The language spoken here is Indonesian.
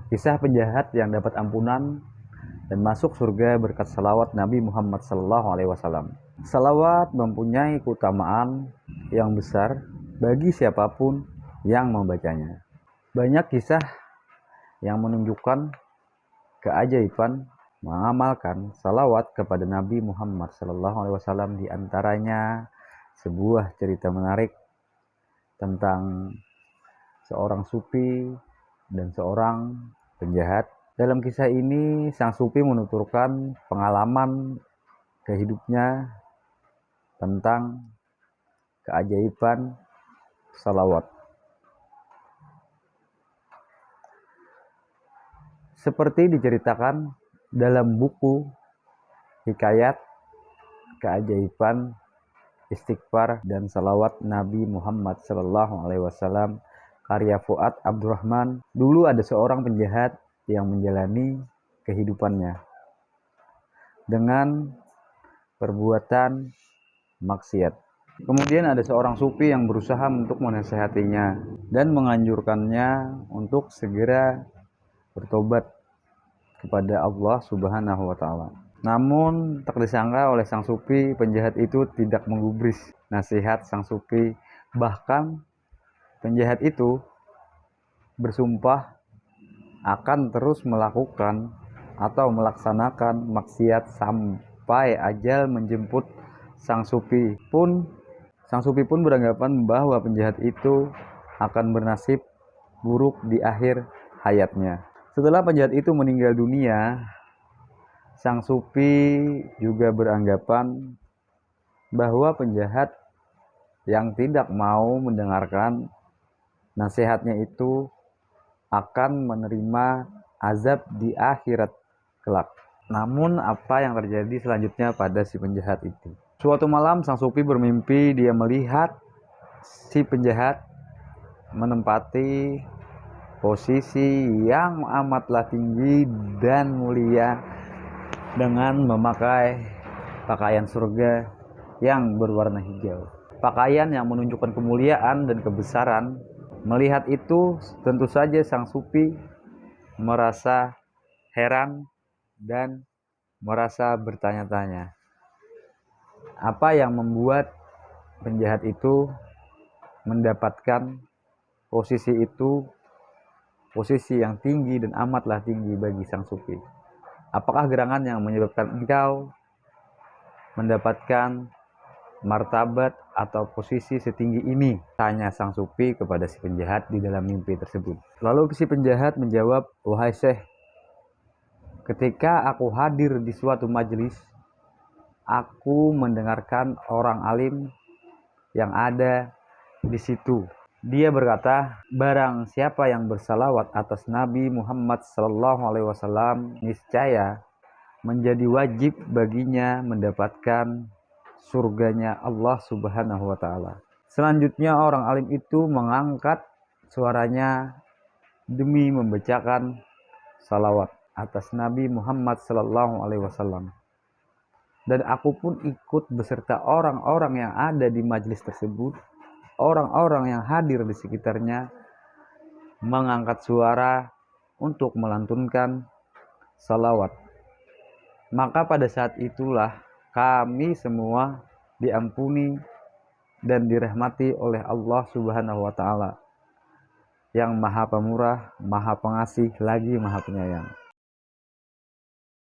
Kisah penjahat yang dapat ampunan dan masuk surga berkat salawat Nabi Muhammad SAW. Salawat mempunyai keutamaan yang besar bagi siapapun yang membacanya. Banyak kisah yang menunjukkan keajaiban mengamalkan salawat kepada Nabi Muhammad SAW. Di antaranya sebuah cerita menarik tentang seorang sufi dan seorang penjahat. Dalam kisah ini, sang sufi menuturkan pengalaman kehidupnya tentang keajaiban salawat. Seperti diceritakan dalam buku Hikayat Keajaiban Istighfar dan Salawat Nabi Muhammad SAW, karya Fuad Abdurrahman. Dulu ada seorang penjahat yang menjalani kehidupannya dengan perbuatan maksiat. Kemudian ada seorang sufi yang berusaha untuk menasehatinya dan menganjurkannya untuk segera bertobat kepada Allah Subhanahu wa Ta'ala. Namun tak disangka oleh sang sufi, penjahat itu tidak menggubris nasihat sang sufi. Bahkan penjahat itu bersumpah akan terus melakukan atau melaksanakan maksiat sampai ajal menjemput sang sufi pun. Sang sufi pun beranggapan bahwa penjahat itu akan bernasib buruk di akhir hayatnya. Setelah penjahat itu meninggal dunia, sang sufi juga beranggapan bahwa penjahat yang tidak mau mendengarkan nasihatnya itu akan menerima azab di akhirat kelak. Namun apa yang terjadi selanjutnya pada si penjahat itu? Suatu malam sang sufi bermimpi dia melihat si penjahat menempati posisi yang amatlah tinggi dan mulia dengan memakai pakaian surga yang berwarna hijau. Pakaian yang menunjukkan kemuliaan dan kebesaran. Melihat itu, tentu saja sang sufi merasa heran dan merasa bertanya-tanya, apa yang membuat penjahat itu mendapatkan posisi itu, posisi yang tinggi dan amatlah tinggi bagi sang sufi. Apakah gerangan yang menyebabkan engkau mendapatkan martabat atau posisi setinggi ini? Tanya sang sufi kepada si penjahat di dalam mimpi tersebut. Lalu si penjahat menjawab, wahai Syekh, ketika aku hadir di suatu majelis, aku mendengarkan orang alim yang ada di situ. Dia berkata, barang siapa yang bersalawat atas Nabi Muhammad SAW, niscaya menjadi wajib baginya mendapatkan surganya Allah Subhanahu wa Ta'ala. Selanjutnya orang alim itu mengangkat suaranya demi membacakan salawat atas Nabi Muhammad SAW. Dan aku pun ikut beserta orang-orang yang ada di majelis tersebut. Orang-orang yang hadir di sekitarnya mengangkat suara untuk melantunkan salawat. Maka pada saat itulah kami semua diampuni dan dirahmati oleh Allah Subhanahu wa Ta'ala yang Maha Pemurah, Maha Pengasih, lagi Maha Penyayang.